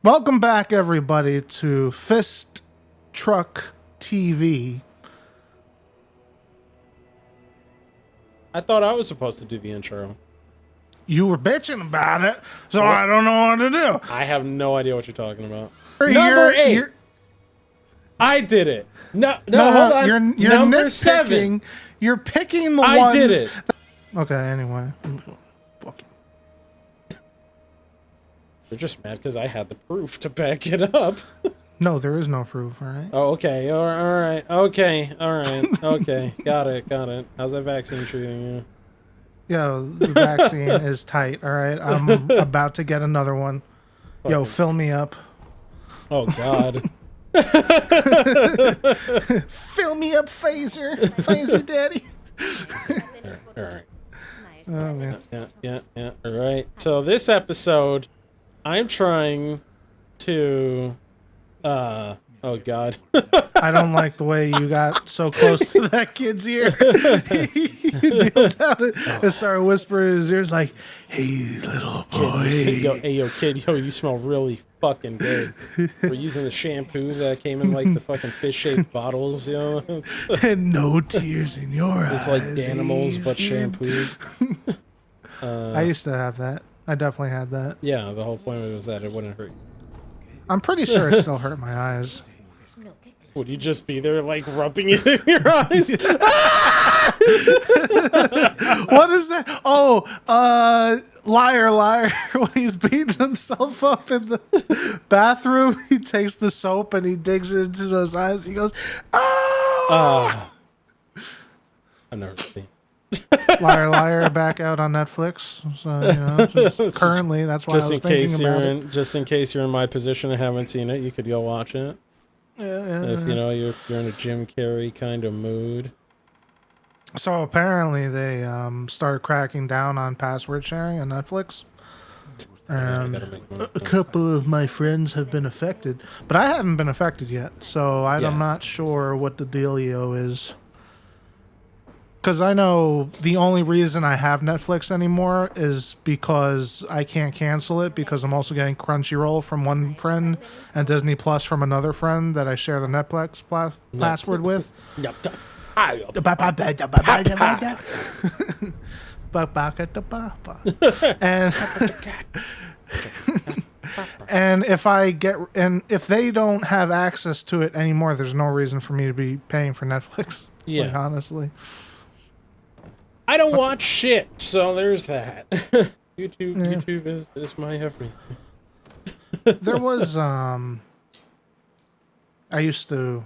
Welcome back, everybody, to Fist Truck TV. I thought I was supposed to do the intro. You were bitching about it, so I don't know what to do. I have no idea what you're talking about. You're- Number 8. you're- I did it. No, hold on. You're Number nitpicking. 7. You're picking the I ones. did it. Okay, anyway. Fuck you. You're just mad because I had the proof to back it up. No, there is no proof, all right? Oh, okay. All right. Okay. All right. Okay. Got it. How's that vaccine treating you? Yo, the vaccine is tight, all right? I'm about to get another one. Yo, fill me up. Oh, God. Fill me up, Phaser. Phaser daddy. All right. Oh, man. Yeah. All right. So this episode, I'm trying to... oh, God. I don't like the way you got so close to that kid's ear. You kneeled down and started whispering in his ears like, "Hey, little boy." Yo, kid, you smell really fucking good. We're using the shampoo that came in like the fucking fish-shaped bottles, you know? And no tears in your eyes. It's like Danimals, but kid. shampooed. I used to have that. I definitely had that. Yeah, the whole point was that it wouldn't hurt. I'm pretty sure it still hurt my eyes. Would you just be there, like, rubbing it in your eyes? What is that? Oh, liar. When he's beating himself up in the bathroom, he takes the soap and he digs it into those eyes. He goes, "Oh!" I've never seen. Liar, back out on Netflix. So, you know, just currently, that's why I was thinking about it. Just in case you're in my position and haven't seen it, you could go watch it. Yeah. If you know you're in a Jim Carrey kind of mood. So apparently they started cracking down on password sharing on Netflix. And a couple of my friends have been affected, but I haven't been affected yet. So I'm not sure what the dealio is. Because I know the only reason I have Netflix anymore is because I can't cancel it because I'm also getting Crunchyroll from one friend and Disney Plus from another friend that I share the Netflix password with. And if they don't have access to it anymore, there's no reason for me to be paying for Netflix. Yeah, like, honestly. I don't watch shit, so there's that. YouTube is my everything. There was I used to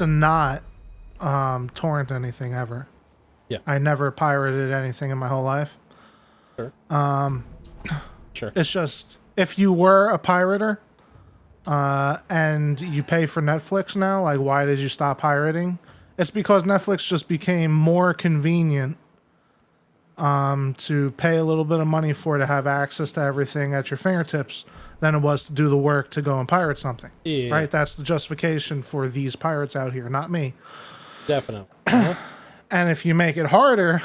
not torrent anything ever. Yeah. I never pirated anything in my whole life. Sure. Sure. It's just if you were a pirater and you pay for Netflix now, like why did you stop pirating? It's because Netflix just became more convenient to pay a little bit of money for to have access to everything at your fingertips than it was to do the work to go and pirate something. Yeah. Right? That's the justification for these pirates out here, not me. Definitely. And if you make it harder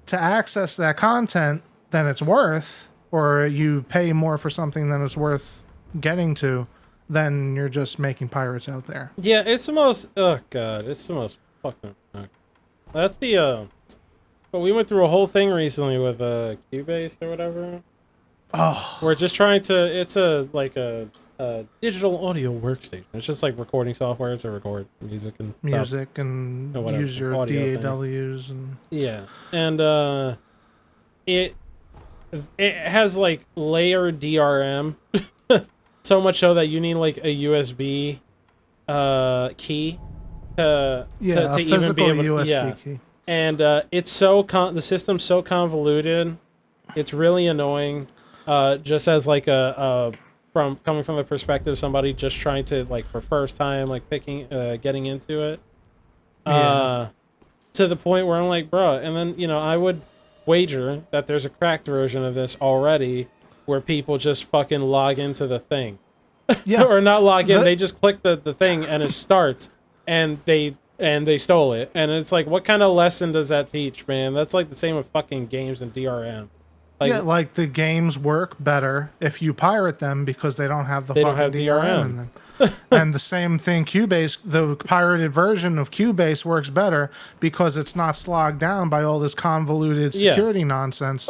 to access that content than it's worth, or you pay more for something than it's worth getting to, then you're just making pirates out there. Yeah, it's the most. Oh God, it's the most fucking. That's the. But we went through a whole thing recently with Cubase or whatever. Oh, We're just trying to. It's a digital audio workstation. It's just like recording software to record music and stuff. And whatever, use your audio DAWs and Yeah, and it has like layered DRM. So much so that you need like a USB key to a even physical be able USB key. And it's so the system's so convoluted, it's really annoying. Just as like coming from the perspective of somebody just trying to like for first time like getting into it, to the point where I'm like, bro, and then I would wager that there's a cracked version of this already. Where people just fucking log into the thing. Yeah. Or not log in, they just click the thing and it starts and they stole it. And it's like, what kind of lesson does that teach, man? That's like the same with fucking games and DRM. yeah, like the games work better if you pirate them because they don't have the They fucking don't have DRM in them. And the same thing, Cubase, the pirated version of Cubase works better because it's not slogged down by all this convoluted security nonsense.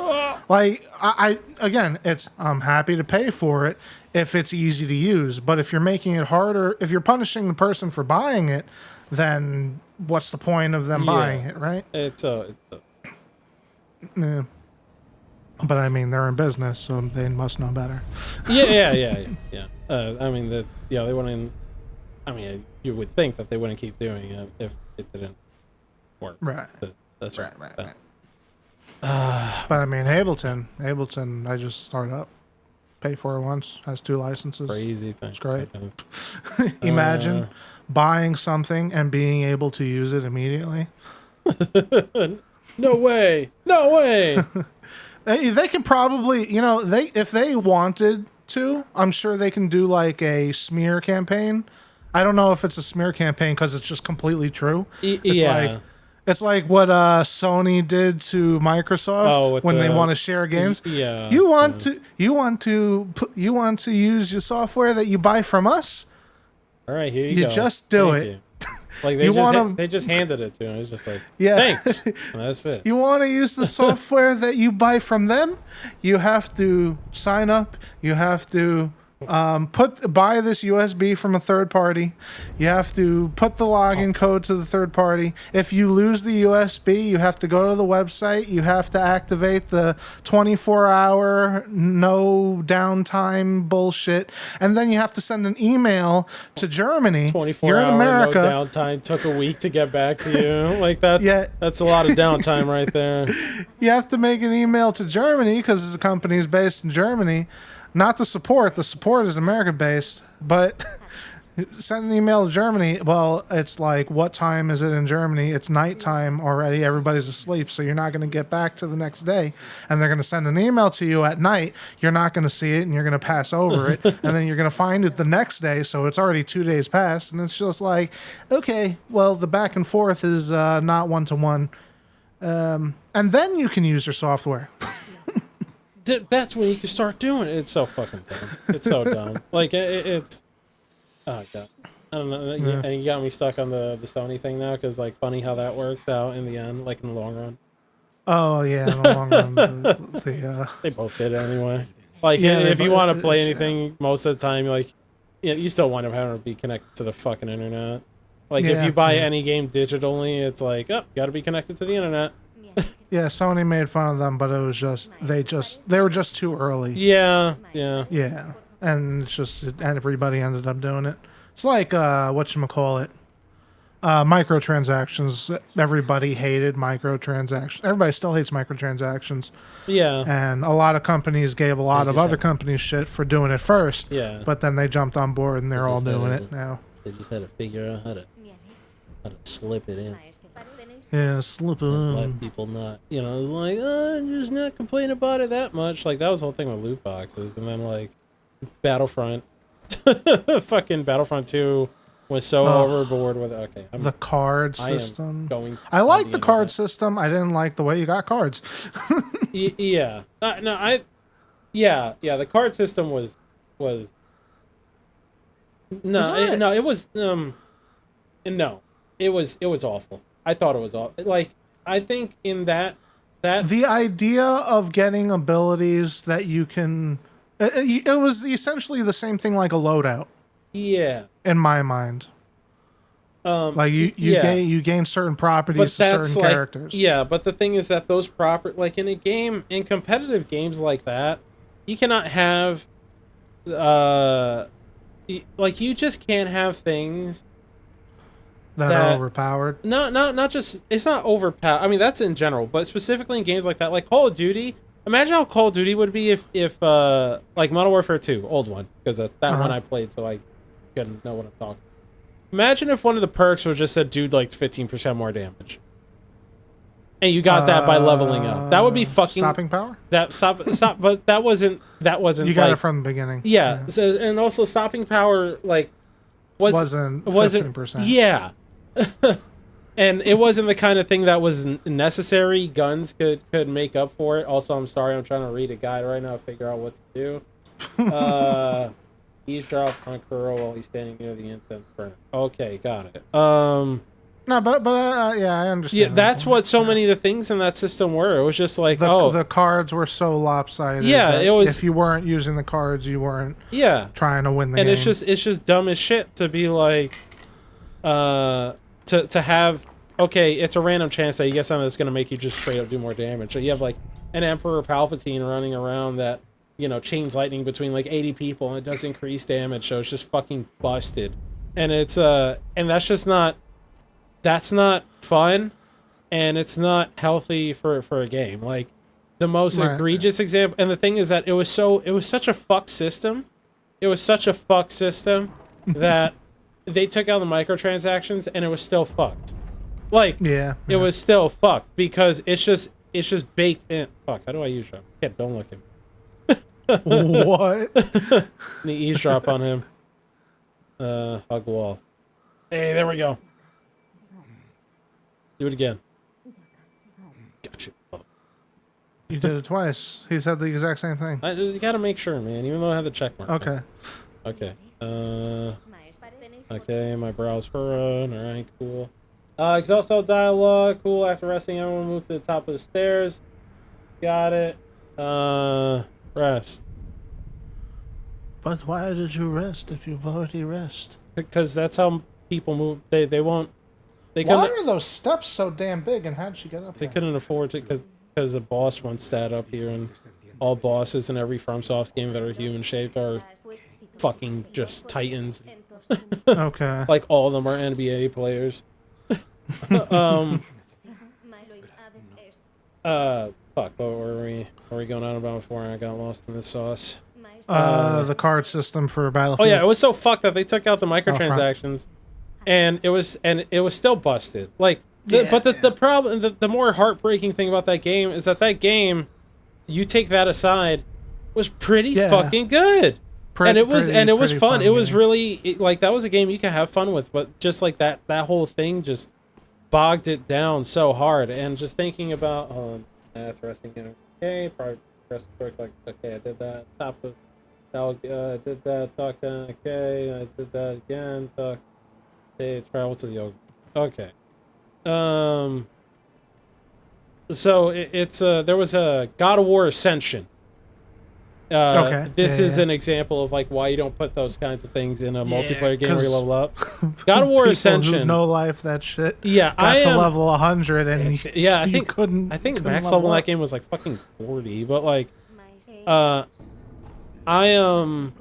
Like, I again, I'm happy to pay for it if it's easy to use. But if you're making it harder, if you're punishing the person for buying it, then what's the point of them buying it, right? Yeah. But I mean, they're in business, so they must know better. Yeah. I mean, they wouldn't. I mean, you would think that they wouldn't keep doing it if it didn't work. Right. That's right. But I mean, Ableton, I just started up. Pay for it once. Has 2 licenses. Crazy thing. It's great. Imagine buying something and being able to use it immediately. No way. They can probably, if they wanted to, I'm sure they can do like a smear campaign. I don't know if it's a smear campaign because it's just completely true. It's like what Sony did to Microsoft when they want to share games. Yeah. You want to use your software that you buy from us? All right, here you go. You just do Thank it. you. Like they just handed it to him. It's just like, thanks. And that's it. You want to use the software that you buy from them? You have to sign up. You have to buy this USB from a third party. You have to put the login code to the third party. If you lose the USB, you have to go to the website. You have to activate the 24-hour no downtime bullshit, and then you have to send an email to Germany. 24 You're in hour America. No downtime took a week to get back to you. Like that's a lot of downtime right there. You have to make an email to Germany because the company is based in Germany. Not the support. The support is America-based, but send an email to Germany. Well, it's like, what time is it in Germany? It's nighttime already. Everybody's asleep, so you're not going to get back to the next day. And they're going to send an email to you at night. You're not going to see it, and you're going to pass over it. And then you're going to find it the next day, so it's already 2 days past. And it's just like, okay, well, the back and forth is not one-to-one. And then you can use your software. That's when you can start doing it. It's so fucking dumb. It's so dumb. Like it's. Oh god. I don't know. Yeah. And you got me stuck on the Sony thing now because like funny how that works out in the end, like in the long run. Oh yeah, in the long run. They both did anyway. Like if you want to play anything, most of the time, like you still wind up having to be connected to the fucking internet. Like if you buy any game digitally, it's like, got to be connected to the internet. Yeah, Sony made fun of them, but it was just they were just too early. Yeah, and it's just and everybody ended up doing it. It's like whatchamacallit, microtransactions. Everybody hated microtransactions. Everybody still hates microtransactions. Yeah, and a lot of companies gave a lot of other companies shit for doing it first. Yeah, but then they jumped on board and they're all doing it now. They just had to figure out how to slip it in. Yeah, slip it in. Let people not, it's like, just not complain about it that much. Like, that was the whole thing with loot boxes. And then, like, Battlefront, fucking Battlefront 2 was so overboard with it. Okay. The card system. I like the card system. I didn't like the way you got cards. Yeah. The card system was it was awful. I thought it was awful. Like, I think in that the idea of getting abilities that you can, it was essentially the same thing like a loadout. Yeah. In my mind. Like you gain certain properties to certain characters. Yeah, but the thing is that those like in competitive games like that, you cannot have like you just can't have things that are overpowered. Not just, it's not overpowered. I mean, that's in general, but specifically in games like that, like Call of Duty. Imagine how Call of Duty would be if like Modern Warfare 2, old one, because that one I played, so I couldn't know what I'm talking. Imagine if one of the perks was just said, dude, like 15% more damage, and you got that by leveling up. That would be fucking stopping power. Stop, but that wasn't. You got it from the beginning. Yeah. So, and also stopping power, like wasn't 15%. Yeah. And it wasn't the kind of thing that was necessary. Guns could make up for it. Also, I'm sorry, I'm trying to read a guide right now to figure out what to do. Eavesdrop on Kuro while he's standing near the incense burner. Okay, got it. No, but yeah, I understand. Yeah, that's what so many of the things in that system were. It was just like, the cards were so lopsided. Yeah, it was. If you weren't using the cards, you weren't. Yeah. Trying to win the game. And it's just dumb as shit to be like, to have. Okay, it's a random chance that you get something that's gonna make you just straight up do more damage. So you have like an Emperor Palpatine running around that, you know, chains lightning between like 80 people and it does increase damage, so it's just fucking busted. And it's and that's not fun, and it's not healthy for a game. Like the most egregious example, and the thing is that it was such a fuck system. It was such a fuck system that they took out the microtransactions and it was still fucked. Like it was still fucked because it's just baked in. Fuck, how do I eavesdrop? Yeah, don't look at me. What? The eavesdrop on him. Hug wall. Hey, there we go. Do it again. Gotcha. You did it twice. He said the exact same thing. You gotta make sure, man. Even though I had the check mark. Okay. Okay. Okay, my brow's furrowed. Alright, cool. Exhaust all dialogue. Cool. After resting, everyone move to the top of the stairs. Got it. Rest. But why did you rest if you've already rest? Because that's how people move. They won't. Why are those steps so damn big, and how'd she get up there? They couldn't afford it because the boss wants that up here, and all bosses in every FromSoft game that are human-shaped are fucking just titans. Okay. Like, all of them are NBA players. Fuck, what were we going on about before I got lost in the sauce? The card system for Battlefield. Oh yeah, it was so fucked that they took out the microtransactions. And it was still busted. Like, but the problem, the more heartbreaking thing about that game is that game, you take that aside, was pretty fucking good. And it was fun. It was really like that was a game you could have fun with, but just like that whole thing just bogged it down so hard. And just thinking about that's resting in. Okay, probably press quick like okay, I did that. Top of did that. Talk to okay, I did that again. Talk. Travel to the yoga. Okay. So it's there was a God of War Ascension. This is an example of like why you don't put those kinds of things in a multiplayer game where you level up. God of War Ascension. No life that shit. Yeah, got to level 100 and I think max level in that game was like fucking 40, but like I am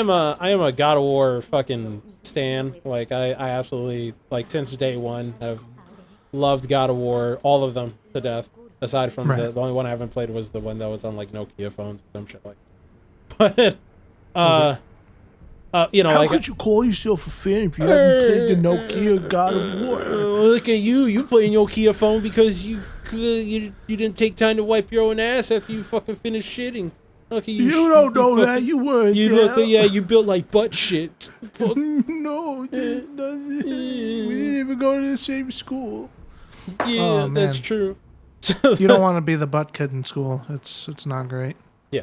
a God of War fucking stan. Like I absolutely like since day one have loved God of War, all of them to death. Aside from the only one I haven't played was the one that was on like Nokia phones, some shit like. But you know, how could you call yourself a fan if you haven't played the Nokia God of War? Look at you playing Nokia phone because you didn't take time to wipe your own ass after you fucking finished shitting. Okay, you don't know that. You weren't there. You built like butt shit. No, it doesn't. We didn't even go to the same school. Yeah, that's true. You don't want to be the butt kid in school. It's not great. Yeah.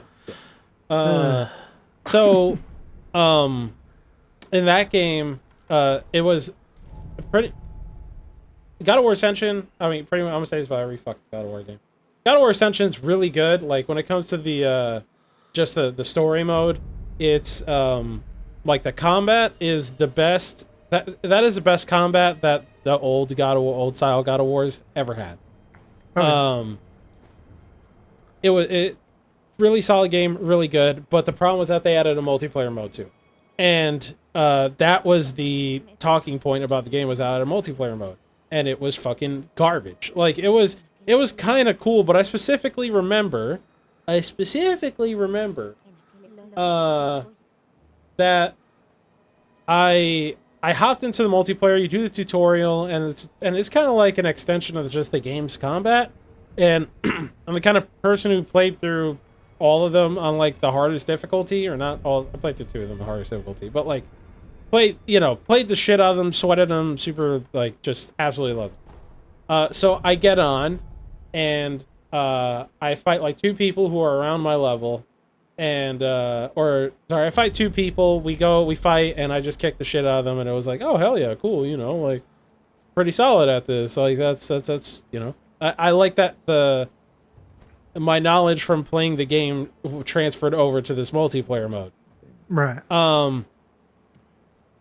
So, in that game, it was pretty. God of War Ascension. I mean, pretty much. I'm gonna say this about every fucking God of War game. God of War Ascension's really good. Like when it comes to the just the story mode, it's like the combat is the best. That is the best combat that the old style God of Wars ever had. Okay. It really solid game, really good. But the problem was that they added a multiplayer mode too, and that was the talking point about the game was out of multiplayer mode, and it was fucking garbage. Like it was kind of cool, but I specifically remember that I hopped into the multiplayer. You do the tutorial, and it's kind of like an extension of just the game's combat. And I'm the kind of person who played through all of them on like the hardest difficulty, or not all. I played through 2 of them the hardest difficulty, but like played the shit out of them, sweated them, super, like, just absolutely loved them. So I get on, and I fight like 2 people who are around my level, and I fight 2 people. We fight, and I just kick the shit out of them, and it was like, oh hell yeah, cool, like pretty solid at this. Like that's I like that my knowledge from playing the game transferred over to this multiplayer mode. Right.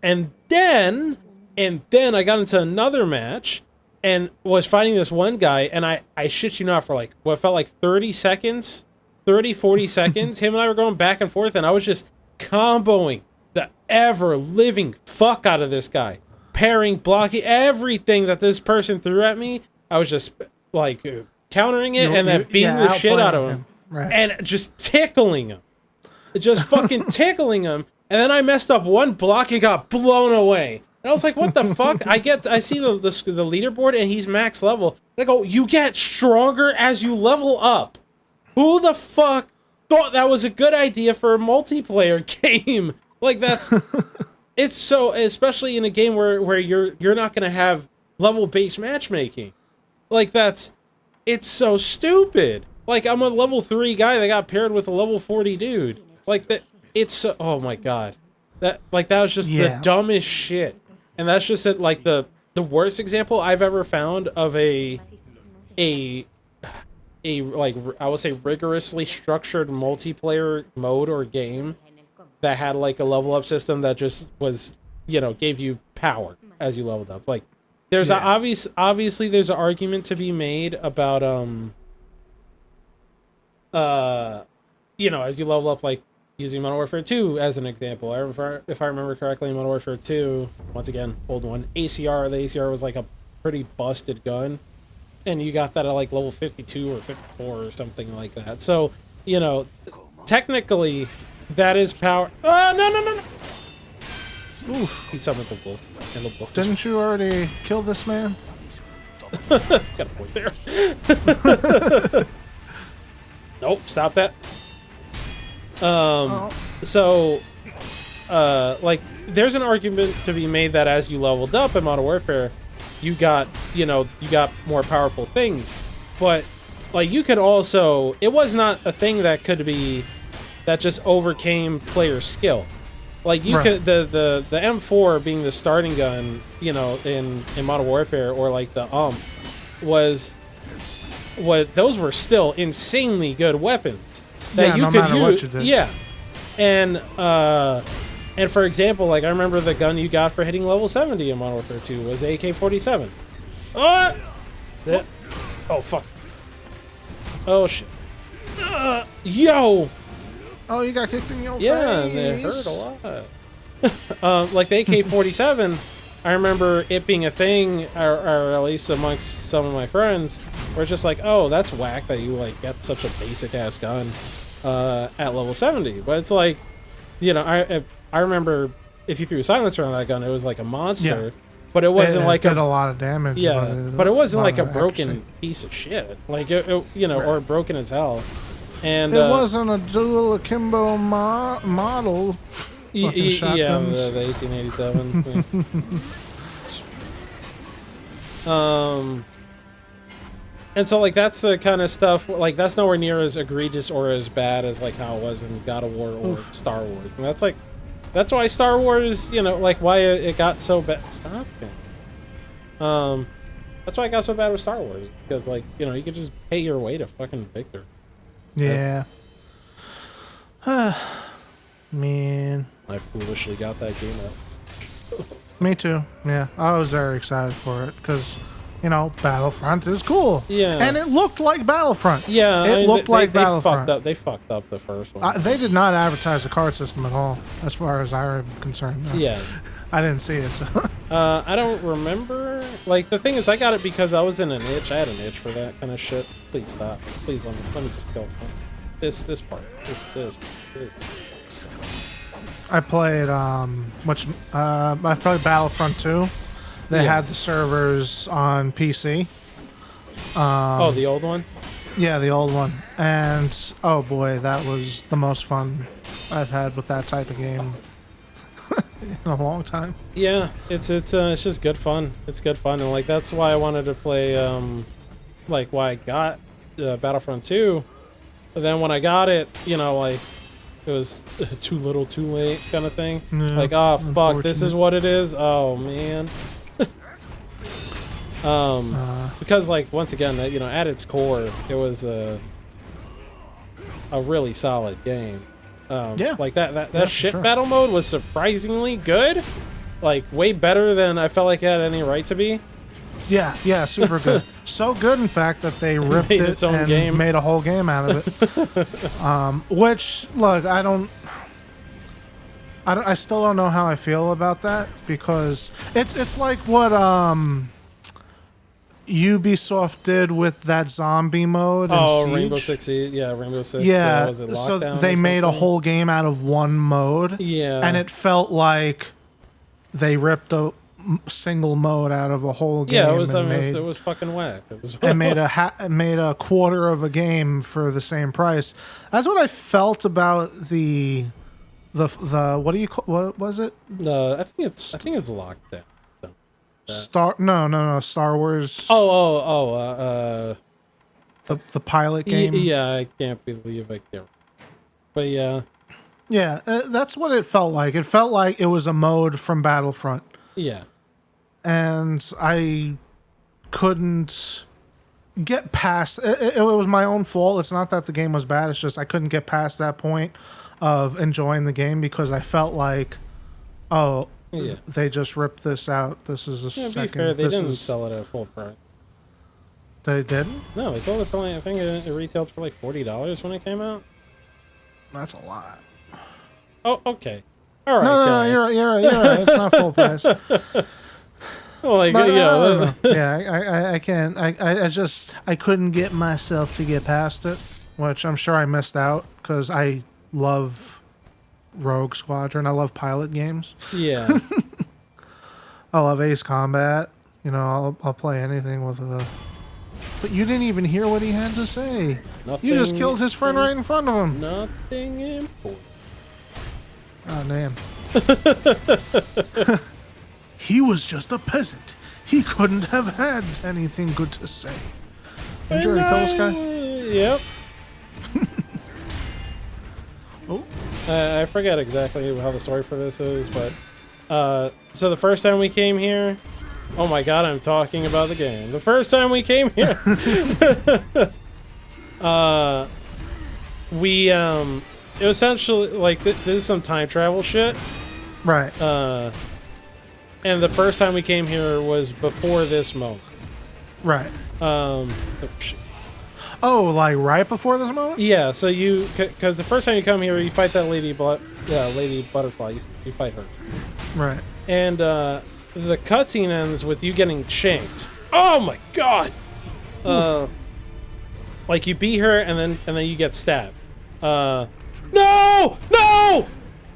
And then I got into another match and was fighting this one guy, and I shit you not, for like what felt like 40 seconds, him and I were going back and forth, and I was just comboing the ever living fuck out of this guy. Parrying, blocking, everything that this person threw at me, I was just like countering it and then beating the shit out of him. Right. And just tickling him. Just fucking tickling him. And then I messed up one block and got blown away. And I was like, what the fuck? I see the leaderboard and he's max level. And I go, you get stronger as you level up. Who the fuck thought that was a good idea for a multiplayer game? Like, that's... It's so... Especially in a game where you're not going to have level-based matchmaking. Like, it's so stupid. Like, I'm a level 3 guy that got paired with a level 40 dude. Like, that... It's so... Oh, my God. That was just the dumbest shit. And that's just, like, the worst example I've ever found of a like, I would say rigorously structured multiplayer mode or game that had like a level up system that just was, gave you power as you leveled up. Like, there's obviously there's an argument to be made about as you level up, like using Modern Warfare 2 as an example. If I remember correctly, in Modern Warfare 2, once again, old one, the ACR was like a pretty busted gun. And you got that at like level 52 or 54 or something like that. So, technically, that is power. Oh, no. Oof. He summoned the wolf. And the wolf Didn't you already kill this man? Got a point there. Nope, stop that. So, like, there's an argument to be made that as you leveled up in Modern Warfare, you got more powerful things, but like you could also, it was not a thing that just overcame player skill. Like you could, the M4 being the starting gun, in Modern Warfare, or like the those were still insanely good weapons that you could use. What you did. Yeah. And for example, like I remember the gun you got for hitting level 70 in Modern Warfare 2 was AK-47. Oh! Oh, fuck. Oh, shit. Yo! Oh, you got kicked in your face. Yeah, it hurt a lot. Like the AK-47, I remember it being a thing, or at least amongst some of my friends, where it's just like, oh, that's whack that you like get such a basic-ass gun at level 70. But it's like, I remember if you threw a silencer on that gun, it was like a monster. Yeah. But it wasn't like did a lot of damage. Yeah, but it wasn't like a broken piece of shit. Like or broken as hell. And it wasn't a dual akimbo model. Yeah, the 1887 thing. And so like that's the kind of stuff, like that's nowhere near as egregious or as bad as like how it was in God of War or Star Wars. And that's why Star Wars, like why it got so bad. Stop it. That's why it got so bad with Star Wars, because like, you could just pay your way to fucking victor. Yeah. Man. I foolishly got that game up. Me too. Yeah, I was very excited for it because, Battlefront is cool. Yeah. And it looked like Battlefront. Yeah. It looked like Battlefront. They fucked up the first one. They did not advertise the card system at all, as far as I'm concerned. No. Yeah. I didn't see it, so. I don't remember. Like, the thing is, I got it because I was in an itch. I had an itch for that kind of shit. Please stop. Please let me just go. This part. This. I played, I played Battlefront 2. They had the servers on PC. The old one? Yeah, the old one. And, oh boy, that was the most fun I've had with that type of game. in a long time. Yeah, it's just good fun. It's good fun, and like that's why I wanted to play. Like why I got Battlefront 2, but then when I got it, you know, like it was too little, too late, kind of thing. Yeah, like, oh fuck, this is what it is. Oh man. Because like once again, you know, at its core, it was a really solid game. Yeah, like that yeah, ship sure. battle mode was surprisingly good. Like way better than I felt like it had any right to be. Yeah, super good. So good, in fact, that they ripped Made it its own and game. made a whole game out of it. Which, look, I still don't know how I feel about that, because it's like what Ubisoft did with that zombie mode in Siege. Rainbow Six Siege. Yeah, Rainbow Six. Yeah, Was it so Lockdown they or made a something? whole game out of one mode. Yeah. And it felt like they ripped a single mode out of a whole game. Yeah, it was. and It was fucking whack. It was and made a quarter of a game for the same price. That's what I felt about the what do you call, what was it? I think it's Lockdown. Star Wars. The pilot game. Yeah, I can't believe I can't. But yeah. Yeah, that's what it felt like. It felt like it was a mode from Battlefront. Yeah. And I couldn't get past it. It was my own fault. It's not that the game was bad. It's just I couldn't get past that point of enjoying the game, because I felt like, oh, Yeah. they just ripped this out. This is a Yeah, to second. be fair, they this didn't is, sell it at full price. They didn't? No, they sold it for like, I think it retailed for like $40 when it came out. That's a lot. Oh, okay. All right. No, guy. you're right. It's not full price. Well, like, But, yeah, I don't know. Yeah, I can't. I couldn't get myself to get past it, which I'm sure I missed out, because I love Rogue Squadron. I love pilot games. yeah. I love Ace Combat. You know, I'll play anything with a. But you didn't even hear what he had to say. You just killed his friend right in front of him. Nothing important. Oh, damn. He was just a peasant. He couldn't have had anything good to say. Did you already kill this guy? Yep. Oh. I forget exactly how the story for this is, but so the first time we came here, oh my god, I'm talking about the game. The first time we came here, we it was essentially like this is some time travel shit. Right. And the first time we came here was before this moment. Right. Oh, shit. Oh, like right before this moment? Yeah, so because the first time you come here, you fight that lady butterfly. You fight her. Right. And the cutscene ends with you getting shanked. Oh my god! Like you beat her and then you get stabbed. No! No!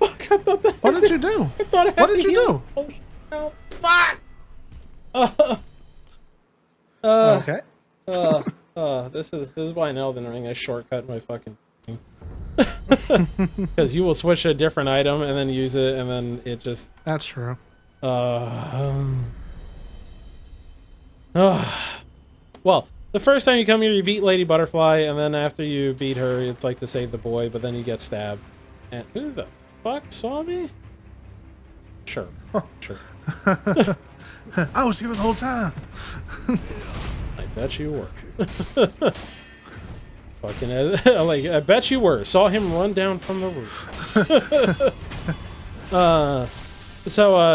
Fuck! I thought that. What did you do? I thought I had What did to you heal. do? Oh, fuck! Okay. This is why in Elden Ring I shortcut my fucking thing. Because you will switch to a different item and then use it, and then it just. That's true. Well, the first time you come here, you beat Lady Butterfly, and then after you beat her, it's like to save the boy, but then you get stabbed. And who the fuck saw me? Sure. Sure. I was here the whole time. I bet you were. Fucking, like, I bet you were. Saw him run down from the roof.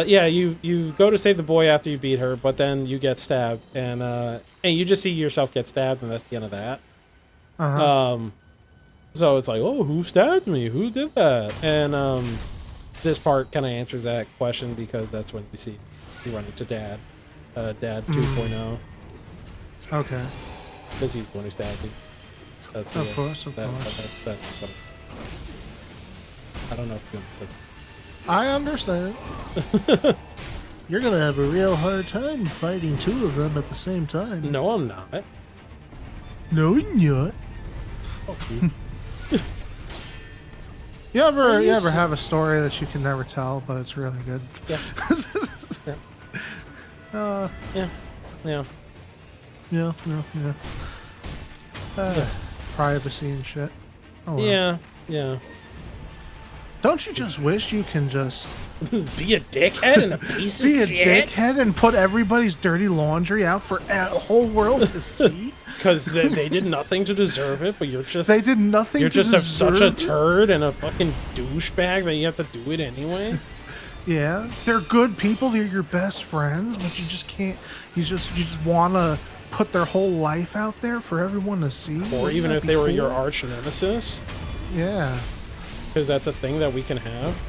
Yeah, you go to save the boy after you beat her, but then you get stabbed, and you just see yourself get stabbed, and that's the end of that. So it's like, oh, who stabbed me? Who did that? And this part kind of answers that question, because that's when you run into Dad, Dad 2.0. Okay. Because he's the one who stabbed you. That's Of course. that's I don't know if you understood. I understand. You're gonna have a real hard time fighting two of them at the same time. No, I'm not. No, you're not. Fuck you. You ever have a story that you can never tell, but it's really good? Yeah. Yeah. Yeah. Yeah. Privacy and shit. Oh, well. Yeah. Don't you just wish you can just Be a dickhead and a piece of be a shit? dickhead and put everybody's dirty laundry out for a whole world to see? Because they did nothing to deserve it, but you're just... They did nothing You're to just deserve such a it? turd and a fucking douchebag that you have to do it anyway? Yeah, they're good people. They're your best friends, but you just can't. You just want to put their whole life out there for everyone to see. Or Wouldn't even that if be they were cool? your arch nemesis? Yeah. Because that's a thing that we can have.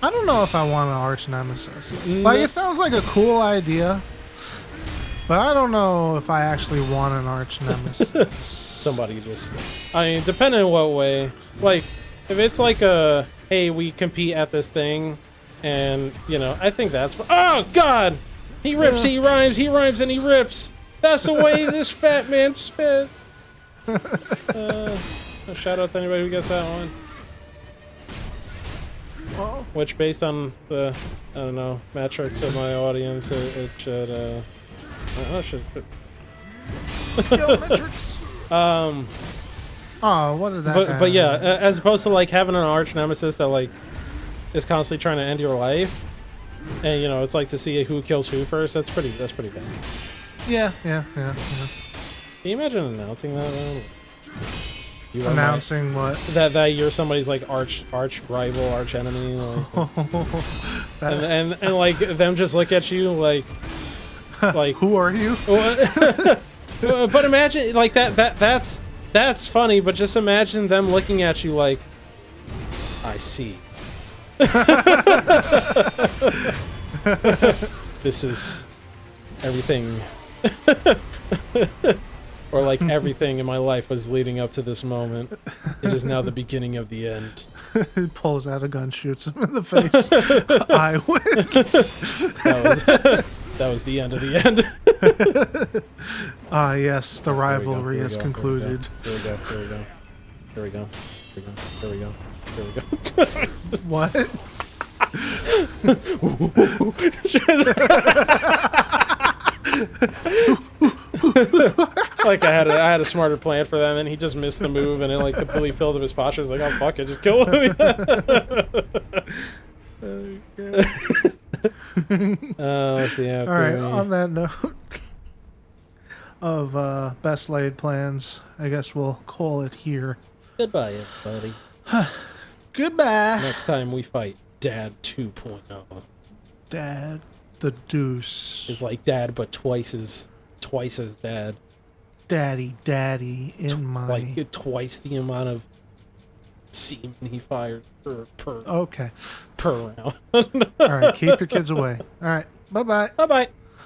I don't know if I want an arch nemesis. Like, it sounds like a cool idea, but I don't know if I actually want an arch nemesis. Somebody just... I mean, depending on what way. Like, if it's like a... Hey, we compete at this thing, and, you know, I think that's... Oh, God! He rips, he rhymes, and he rips! That's the way this fat man spit! Shout out to anybody who gets that one. Oh. Which, based on the, I don't know, metrics of my audience, it should, Yo, metrics. Oh, what did that guy but yeah, do? as opposed to like having an arch nemesis that like is constantly trying to end your life, and you know it's like to see who kills who first. That's pretty bad. Yeah. Can you imagine announcing that? Though? You are Announcing what? That you're somebody's like arch rival, arch enemy, like, and like them just look at you like who are you? But imagine like that's funny, but just imagine them looking at you like, I see. This is everything. Or like everything in my life was leading up to this moment. It is now the beginning of the end. He pulls out a gun, shoots him in the face. I win. That was the end of the end. Yes, the rivalry has concluded. Here we go. What? Like I had a smarter plan for them, and he just missed the move, and it like completely filled up his posture. It's like, oh fuck it, just kill him. Let's see. All right. On that note of best laid plans, I guess we'll call it here. Goodbye, everybody. Goodbye. Next time we fight Dad 2.0. Dad, the deuce. It's like Dad, but twice as Dad. Daddy in my... Like twice the amount of semen he fired per Okay. round. All right, keep your kids away. All right, bye-bye. Bye-bye.